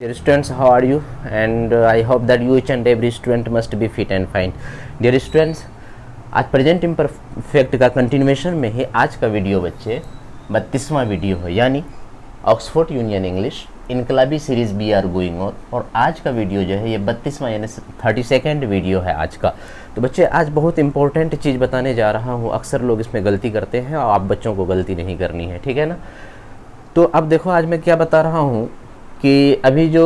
Dear students, how are you? And I hope that you each and every student must be fit and fine. Dear students, आज present imperfect का continuation में ही आज का video बच्चे 32वां video है, यानी Oxford Union English इनकलाबी series be are going on. और आज का वीडियो जो है ये 32वां यानी 32nd वीडियो है आज का। तो बच्चे आज बहुत इंपॉर्टेंट चीज़ बताने जा रहा हूँ। अक्सर लोग इसमें गलती करते हैं और आप बच्चों को गलती नहीं करनी है, ठीक है ना। तो अब देखो आज मैं क्या बता रहा हूँ कि अभी जो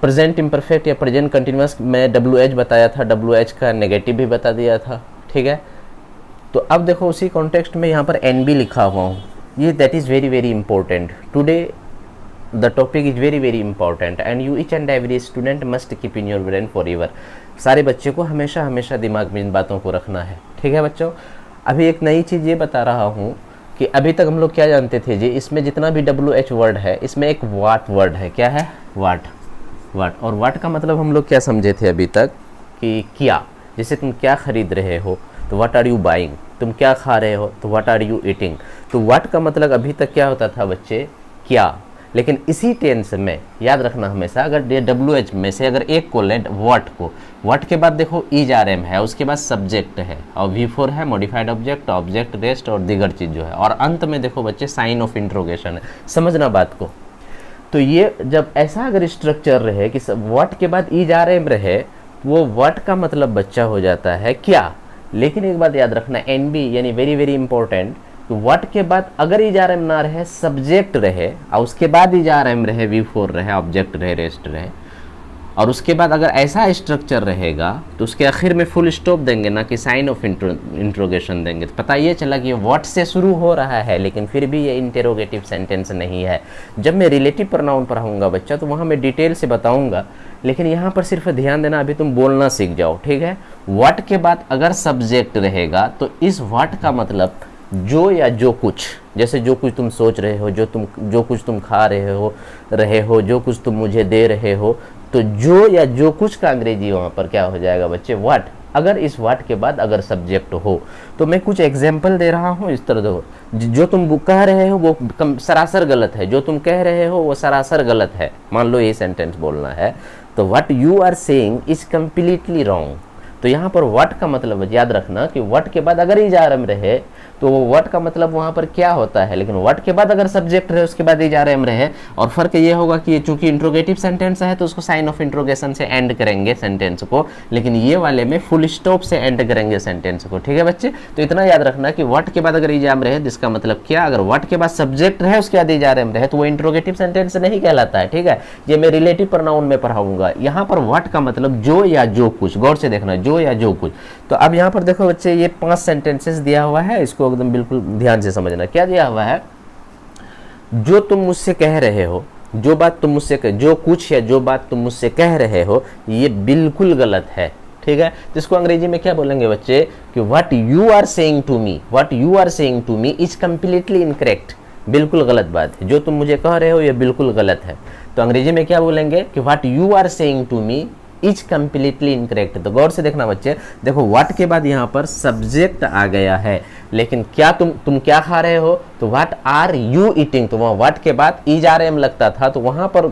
प्रेजेंट इम्परफेक्ट या प्रेजेंट कंटिन्यूअस में WH बताया था, WH का नेगेटिव भी बता दिया था, ठीक है। तो अब देखो उसी कॉन्टेक्स्ट में यहाँ पर NB लिखा हुआ हूँ, ये that is very very important. Today the topic is very very important and you each and every student must keep in your brain for ever. सारे बच्चे को हमेशा हमेशा दिमाग में इन बातों को रखना है, ठीक है बच्चों। अभी एक नई चीज़ ये बता रहा हूँ कि अभी तक हम लोग क्या जानते थे जी, इसमें जितना भी WH वर्ड है इसमें एक वाट वर्ड है। क्या है? वाट। और वाट का मतलब हम लोग क्या समझे थे अभी तक कि क्या। जैसे तुम क्या खरीद रहे हो तो व्हाट आर यू बाइंग, तुम क्या खा रहे हो तो व्हाट आर यू ईटिंग। तो वाट का मतलब अभी तक क्या होता था बच्चे? क्या। लेकिन इसी टेंस में याद रखना हमेशा, अगर WH में से अगर एक को लें व्हाट को, व्हाट के बाद देखो ERM है, उसके बाद सब्जेक्ट है और V4 है, मॉडिफाइड ऑब्जेक्ट, ऑब्जेक्ट रेस्ट और दीगर चीज़ जो है, और अंत में देखो बच्चे साइन ऑफ इंट्रोगेशन है। समझना बात को। तो ये जब ऐसा अगर स्ट्रक्चर रहे कि व्हाट के बाद ERM रहे, वो व्हाट का मतलब बच्चा हो जाता है क्या। लेकिन एक बात याद रखना, NB यानी वेरी वेरी इंपॉर्टेंट, तो व्हाट के बाद अगर ERM ना रहे, सब्जेक्ट रहे और उसके बाद ERM रहे, V4 रहे, ऑब्जेक्ट रहे, रेस्ट रहे, और उसके बाद अगर ऐसा स्ट्रक्चर रहेगा तो उसके आखिर में फुल स्टॉप देंगे ना कि साइन ऑफ इंट्रोगेशन देंगे। तो पता ये चला कि ये व्हाट से शुरू हो रहा है, लेकिन फिर भी ये इंटेरोगेटिव सेंटेंस नहीं है। जब मैं रिलेटिव प्रोनाउन पढ़ाऊंगा बच्चा तो वहाँ मैं डिटेल से बताऊंगा, लेकिन यहाँ पर सिर्फ ध्यान देना, अभी तुम बोलना सीख जाओ, ठीक है। व्हाट के बाद अगर सब्जेक्ट रहेगा तो इस व्हाट का मतलब जो या जो कुछ, जैसे जो कुछ तुम सोच रहे हो, जो कुछ तुम खा रहे हो, जो कुछ तुम मुझे दे रहे हो, तो जो या जो कुछ का अंग्रेजी वहाँ पर क्या हो जाएगा बच्चे? व्हाट। अगर इस व्हाट के बाद अगर सब्जेक्ट हो तो मैं कुछ एग्जाम्पल दे रहा हूँ, इस तरह देखो, जो तुम कह रहे हो वो सरासर गलत है, जो तुम कह रहे हो वो सरासर गलत है। मान लो ये सेंटेंस बोलना है तो what you are saying is completely wrong. तो यहाँ पर व्हाट का मतलब याद रखना कि व्हाट के बाद अगर ERM रहे तो वो व्हाट का मतलब वहाँ पर क्या होता है, लेकिन व्हाट के बाद अगर सब्जेक्ट रहे उसके बाद ERM रहे। और फर्क ये होगा कि चूंकि इंट्रोगेटिव सेंटेंस है तो उसको साइन ऑफ इंट्रोगेशन से एंड करेंगे सेंटेंस को, लेकिन ये वाले में फुल स्टॉप से एंड करेंगे सेंटेंस को, ठीक है बच्चे। तो इतना याद रखना कि व्हाट के बाद अगर ERM रहे तो इसका मतलब क्या, अगर व्हाट के बाद सब्जेक्ट रहे उसके बाद ERM रहे तो वो इंट्रोगेटिव सेंटेंस नहीं कहलाता है, ठीक है। ये मैं रिलेटिव प्रोनाउन में पढ़ाऊंगा। यहाँ पर व्हाट का मतलब जो या जो कुछ, गौर से देखना, जो या जो कुछ। तो अब यहाँ पर देखो बच्चे ये 5 सेंटेंसेस दिया हुआ है, इसको एकदम बिल्कुल ध्यान से समझना। क्या दिया हुआ है? जो तुम मुझसे कह रहे हो, जो बात तुम मुझसे जो कुछ या जो बात तुम मुझसे कह रहे हो ये बिल्कुल गलत है, ठीक है। तो इसको अंग्रेजी में क्या बोलेंगे बच्चे कि what you are saying to me, what you are saying to me is completely incorrect. बिल्कुल गलत बात है, जो तुम मुझे कह रहे हो ये बिल्कुल गलत है। तो अंग्रेजी में क्या बोलेंगे कि what you are saying to me is completely incorrect. तो गौर से देखना बच्चे, देखो व्हाट के बाद यहाँ पर सब्जेक्ट आ गया है, लेकिन क्या तुम क्या खा रहे हो तो व्हाट आर यू ईटिंग। तो वहाँ व्हाट के बाद ERM लगता था तो वहाँ पर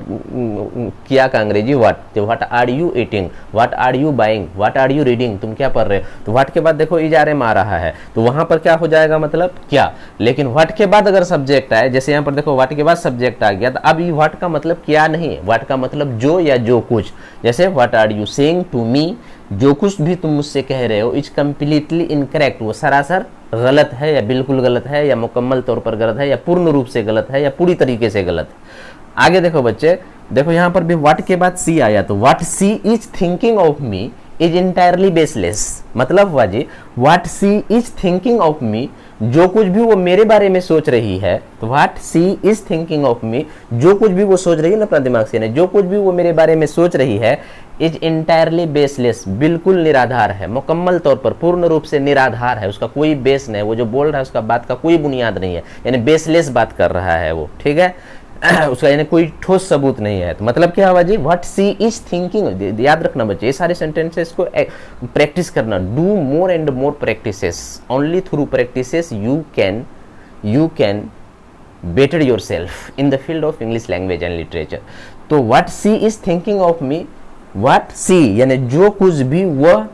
क्या का अंग्रेजी व्हाट। तो what are you eating, what are you buying, what are you reading, तुम क्या पढ़ रहे हो। तो व्हाट के बाद देखो ERM आ रहा है तो वहाँ पर क्या हो जाएगा मतलब क्या। लेकिन व्हाट के बाद अगर सब्जेक्ट आए, जैसे यहाँ पर देखो व्हाट के बाद सब्जेक्ट आ गया, तो अब ये व्हाट का मतलब क्या नहीं, व्हाट का मतलब जो या जो कुछ। जैसे what are you saying to me, जो कुछ भी तुम मुझसे कह रहे हो इज कम्प्लीटली इनकरेक्ट, वो सरासर गलत है या बिल्कुल गलत है या मुकम्मल तौर पर गलत है या पूर्ण रूप से गलत है या पूरी तरीके से गलत है। आगे देखो बच्चे, देखो यहाँ पर भी व्हाट के बाद सी आया, तो what she is thinking of me is entirely baseless. मतलब हुआ जी what she is thinking of me, जो कुछ भी वो मेरे बारे में सोच रही है, तो what she is thinking of me, जो कुछ भी वो सोच रही है ना अपना दिमाग से, जो कुछ भी वो मेरे बारे में सोच रही है, इज इंटायरली बेसलेस, बिल्कुल निराधार है, मुकम्मल तौर पर पूर्ण रूप से निराधार है, उसका कोई बेस नहीं है, वो जो बोल रहा है उसका बात का कोई बुनियाद नहीं है, यानी बेसलेस बात कर रहा है वो, ठीक है। उसका यानी कोई ठोस सबूत नहीं है। तो मतलब क्या हुआ जी, व्हाट सी इज थिंकिंग। याद रखना बच्चे, ये सारे सेंटेंसेस को प्रैक्टिस करना, do more and more practices, only through practices you can better yourself in the field of English language and literature। तो what she is thinking of me, what she यानी जो कुछ भी वह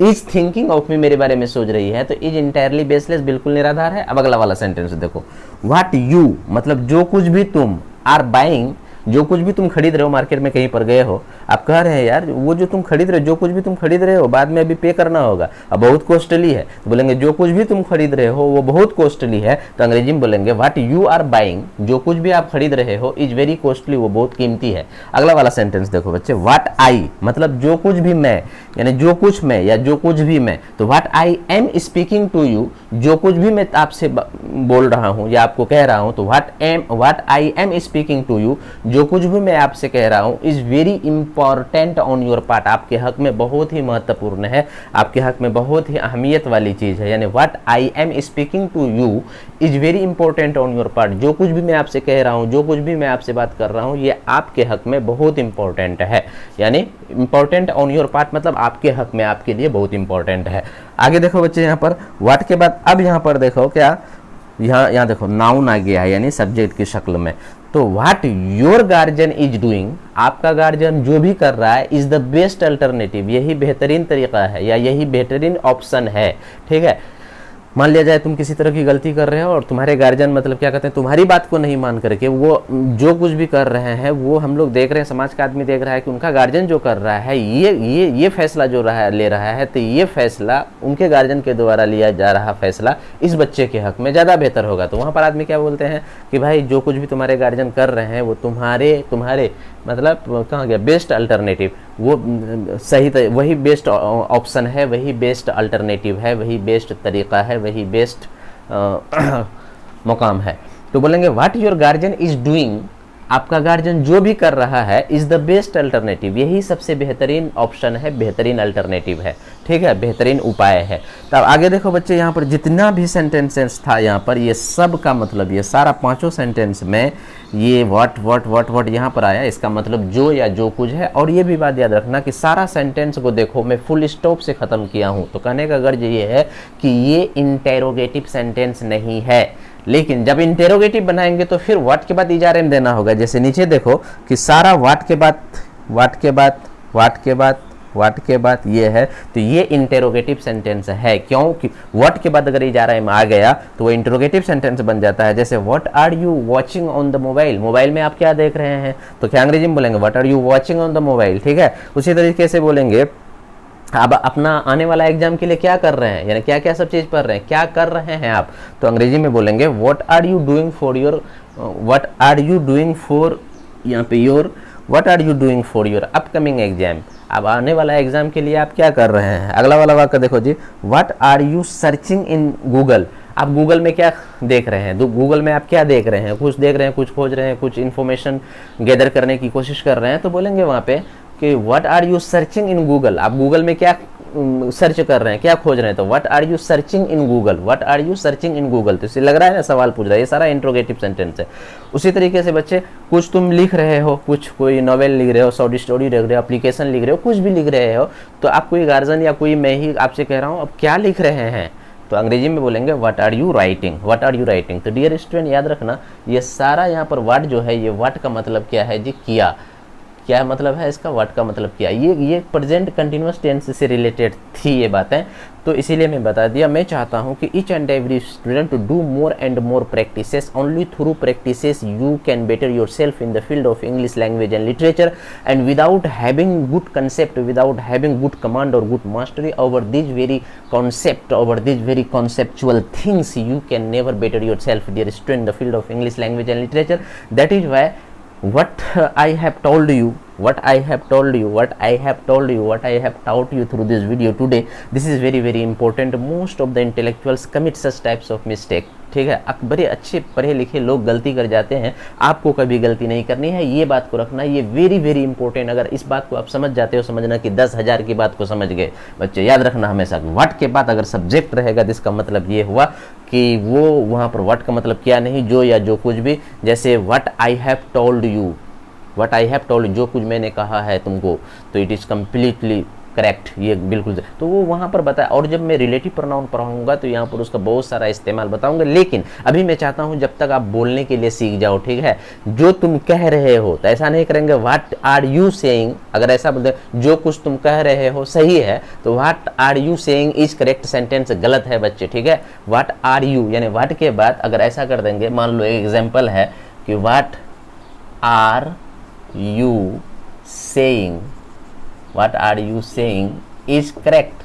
इज थिंकिंग ऑफ मी मेरे बारे में सोच रही है, तो इज इंटायरली बेसलेस बिल्कुल निराधार है। अब अगला वाला सेंटेंस देखो, व्हाट यू मतलब जो कुछ भी तुम, आर बाइंग जो कुछ भी तुम खरीद रहे हो, मार्केट में कहीं पर गए हो, आप कह रहे हैं यार वो जो तुम खरीद रहे हो, जो कुछ भी तुम खरीद रहे हो बाद में अभी पे करना होगा, अब बहुत कॉस्टली है, तो बोलेंगे जो कुछ भी तुम खरीद रहे हो वो बहुत कॉस्टली है, तो अंग्रेजी में बोलेंगे व्हाट यू आर बाइंग जो कुछ भी आप खरीद रहे हो इज वेरी कॉस्टली, वो बहुत कीमती है। अगला वाला सेंटेंस देखो बच्चे, व्हाट आई मतलब जो कुछ भी मैं, यानी जो कुछ मैं या जो कुछ भी मैं, तो what I am speaking to you जो कुछ भी मैं आपसे बोल रहा हूँ या आपको कह रहा हूँ, तो what I am speaking to you जो कुछ भी मैं आपसे कह रहा हूँ is very important on your part, आपके हक में बहुत ही महत्वपूर्ण है, आपके हक में बहुत ही अहमियत वाली चीज है। यानी what I am speaking to you is very important on your part, जो कुछ भी मैं आपसे कह रहा हूँ, जो कुछ भी मैं आपसे बात कर रहा हूँ ये आपके हक में बहुत इंपॉर्टेंट है। यानी इंपॉर्टेंट ऑन योर पार्ट मतलब आपके हक में, आपके लिए बहुत इंपॉर्टेंट है। आगे देखो बच्चे यहाँ पर व्हाट के बाद अब यहाँ पर देखो क्या, यहाँ देखो नाउन आ गया है यानी सब्जेक्ट की शक्ल में, तो what your guardian is doing आपका गार्जियन जो भी कर रहा है इज द बेस्ट अल्टरनेटिव यही बेहतरीन तरीका है या यही बेहतरीन ऑप्शन है। ठीक है, मान लिया जाए तुम किसी तरह की गलती कर रहे हो और तुम्हारे गार्जियन मतलब क्या कहते हैं तुम्हारी बात को नहीं मान करके वो जो कुछ भी कर रहे हैं, वो हम लोग देख रहे हैं, समाज का आदमी देख रहा है कि उनका गार्जियन जो कर रहा है ये फैसला जो ले रहा है, तो ये फैसला उनके गार्जियन के द्वारा लिया जा रहा फैसला इस बच्चे के हक में ज़्यादा बेहतर होगा। तो वहाँ पर आदमी क्या बोलते हैं कि भाई जो कुछ भी तुम्हारे गार्जियन कर रहे हैं वो तुम्हारे मतलब कहाँ गया बेस्ट अल्टरनेटिव, वो सही वही बेस्ट ऑप्शन है, वही बेस्ट अल्टरनेटिव है, वही बेस्ट तरीका है, वही बेस्ट मुकाम है। तो बोलेंगे what your guardian is doing आपका गार्जियन जो भी कर रहा है इज द बेस्ट अल्टरनेटिव यही सबसे बेहतरीन ऑप्शन है, बेहतरीन अल्टरनेटिव है। ठीक है, बेहतरीन उपाय है। तब आगे देखो बच्चे यहाँ पर जितना भी सेंटेंसेस था यहाँ पर ये सब का मतलब ये सारा पांचों सेंटेंस में ये व्हाट यहाँ पर आया, इसका मतलब जो या जो कुछ है। और ये भी बात याद रखना कि सारा सेंटेंस को देखो मैं फुल स्टॉप से ख़त्म किया हूँ, तो कहने का गर्ज ये है कि ये इंटेरोगेटिव सेंटेंस नहीं है, लेकिन जब इंटेरोगेटिव बनाएंगे तो फिर व्हाट के बाद इजारे देना होगा। जैसे नीचे देखो कि सारा व्हाट के बाद ये है, तो ये इंटेरोगेटिव सेंटेंस है। क्यों कि व्हाट के बाद अगर इजारा में आ गया तो वो इंटेरोगेटिव सेंटेंस बन जाता है। जैसे what are you watching on the mobile, mobile में आप क्या देख रहे हैं, तो क्या अंग्रेजी में बोलेंगे what are you watching on the mobile. ठीक है, उसी तरीके से बोलेंगे अब अपना आने वाला एग्जाम के लिए क्या कर रहे हैं, यानी क्या क्या सब चीज़ पढ़ रहे हैं, क्या कर रहे हैं आप, तो अंग्रेजी में बोलेंगे what are you doing for your upcoming exam. अब आने वाला एग्जाम के लिए आप क्या कर रहे हैं। अगला वाला वाक्य देखो जी, what are you searching in Google, आप गूगल में क्या देख रहे हैं, गूगल में आप क्या देख रहे हैं, कुछ देख रहे हैं, कुछ खोज रहे हैं, कुछ इन्फॉर्मेशन गैदर करने की कोशिश कर रहे हैं, तो बोलेंगे वहाँ पे कि what are you searching in Google, आप गूगल में क्या सर्च कर रहे हैं, क्या खोज रहे हैं, तो what are you searching in Google, what are you searching in Google. तो इससे लग रहा है ना सवाल पूछ रहा है, ये सारा इंट्रोगेटिव सेंटेंस है। उसी तरीके से बच्चे कुछ तुम लिख रहे हो, कुछ कोई नॉवेल लिख रहे हो, शॉर्ट स्टोरी लिख रहे हो, एप्लीकेशन लिख रहे हो, कुछ भी लिख रहे हो, तो आप कोई गार्जियन या कोई मैं ही आपसे कह रहा हूँ अब क्या लिख रहे हैं, तो अंग्रेजी में बोलेंगे व्हाट आर यू राइटिंग। तो डियर स्टूडेंट याद रखना ये सारा यहाँ पर व्हाट जो है, ये व्हाट का मतलब क्या है जी, किया, क्या मतलब है इसका, व्हाट का मतलब क्या, ये प्रेजेंट कंटिन्यूअस टेंस से रिलेटेड थी ये बातें, तो इसीलिए मैं बता दिया। मैं चाहता हूँ कि each and every student to do more and more practices, only through practices you can better yourself in the field of English language and literature, and without having good concept, without having good command और good mastery over this very concept, over these very conceptual things, you can never better yourself, dear student, in the field of English language and literature. That is why what I have told you through this video today, this is very very important. Most of the intellectuals commit such types of mistake. ठीक है, बड़े अच्छे पढ़े लिखे लोग गलती कर जाते हैं, आपको कभी गलती नहीं करनी है, ये बात को रखना, ये वेरी वेरी इंपॉर्टेंट। अगर इस बात को आप समझ जाते हो, समझना कि 10,000 की बात को समझ गए बच्चे। याद रखना हमेशा व्हाट के बाद अगर सब्जेक्ट रहेगा तो इसका मतलब ये हुआ कि वो वहाँ पर व्हाट का मतलब क्या नहीं, जो या जो कुछ भी। जैसे what I have told you, जो कुछ मैंने कहा है तुमको, तो इट इज़ कम्प्लीटली करेक्ट, ये बिल्कुल तो वो वहाँ पर बताया। और जब मैं रिलेटिव प्रोनाउन पढ़ाऊंगा तो यहाँ पर उसका बहुत सारा इस्तेमाल बताऊंगा, लेकिन अभी मैं चाहता हूँ जब तक आप बोलने के लिए सीख जाओ, ठीक है। जो तुम कह रहे हो तो ऐसा नहीं करेंगे व्हाट आर यू सेइंग, अगर ऐसा बोलते जो कुछ तुम कह रहे हो सही है तो what are you saying is correct sentence गलत है बच्चे, ठीक है। व्हाट आर यू यानी व्हाट के बाद अगर ऐसा कर देंगे, मान लो एक एग्जाम्पल है कि what are you saying, what are you saying is correct.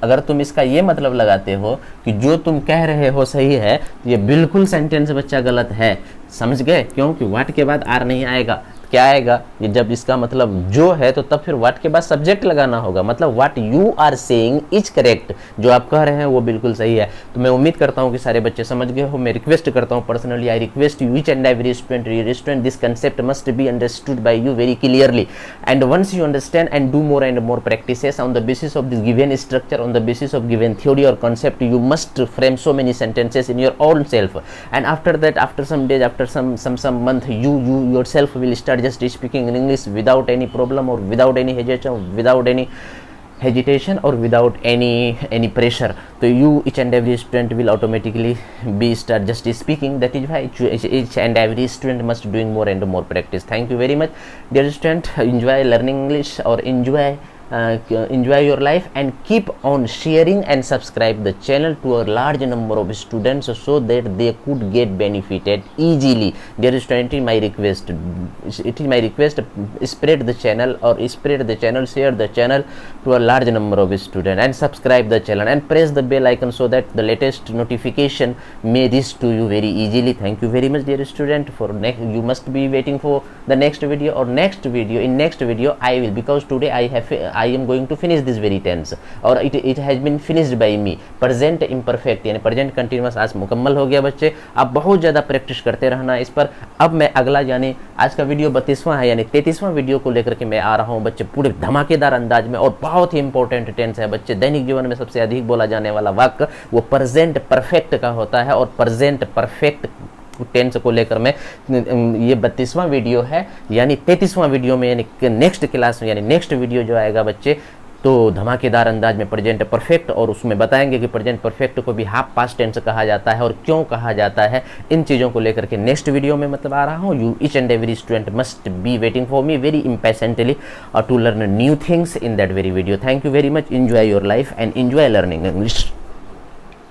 अगर तुम इसका ये मतलब लगाते हो कि जो तुम कह रहे हो सही है, ये बिल्कुल सेंटेंस बच्चा गलत है, समझ गए। क्योंकि व्हाट के बाद आर नहीं आएगा, क्या आएगा, ये जब इसका मतलब जो है तो तब फिर व्हाट के बाद सब्जेक्ट लगाना होगा, मतलब what you are saying is correct, जो आप कह रहे हैं वो बिल्कुल सही है। तो मैं उम्मीद करता हूँ कि सारे बच्चे समझ गए हो। मैं रिक्वेस्ट करता हूँ personally, I request you each and every student this concept must be understood by you very clearly, and once you understand and do more and more practices on the basis of this given structure, on the basis of given theory और concept, you must frame so many sentences in your own self, and after that, after some days, after some month, you yourself will start just speaking in English without any problem or without any hesitation or without any pressure. So you each and every student will automatically be start just speaking. That is why each and every student must doing more and more practice. Thank you very much, dear student. Enjoy learning English or enjoy your life, and keep on sharing and subscribe the channel to a large number of students so that they could get benefited easily. Dear student, it is my request, spread the channel share the channel to a large number of students, and subscribe the channel and press the bell icon so that the latest notification may reach to you very easily. Thank you very much, dear student. For next, you must be waiting for the next video or next video. In next video I will, because today I am going to finish this very tense, or it has been finished by me. Present imperfect यानी present continuous आज मुकम्मल हो गया बच्चे। आप बहुत ज़्यादा practice करते रहना इस पर। अब मैं अगला यानी आज का वीडियो 32वां है, यानी 33वां वीडियो को लेकर के मैं आ रहा हूँ बच्चे, पूरे धमाकेदार अंदाज में, और बहुत ही इंपॉर्टेंट टेंस है बच्चे। दैनिक जीवन में सबसे अधिक बोला जाने वाला वाक्य वो प्रेजेंट परफेक्ट का होता है, और प्रेजेंट परफेक्ट टेंस को लेकर मैं ये 32वां वीडियो है, यानी 33वां वीडियो में, यानी नेक्स्ट क्लास में, यानी नेक्स्ट वीडियो जो आएगा बच्चे, तो धमाकेदार अंदाज में प्रेजेंट परफेक्ट, और उसमें बताएंगे कि प्रेजेंट परफेक्ट को भी हाफ पास्ट टेंस कहा जाता है और क्यों कहा जाता है। इन चीज़ों को लेकर के नेक्स्ट वीडियो में मतलब आ रहा हूँ। You each and every student must be waiting for me very impatiently to learn new things in that very video. Thank you very much. Enjoy your life and enjoy learning English.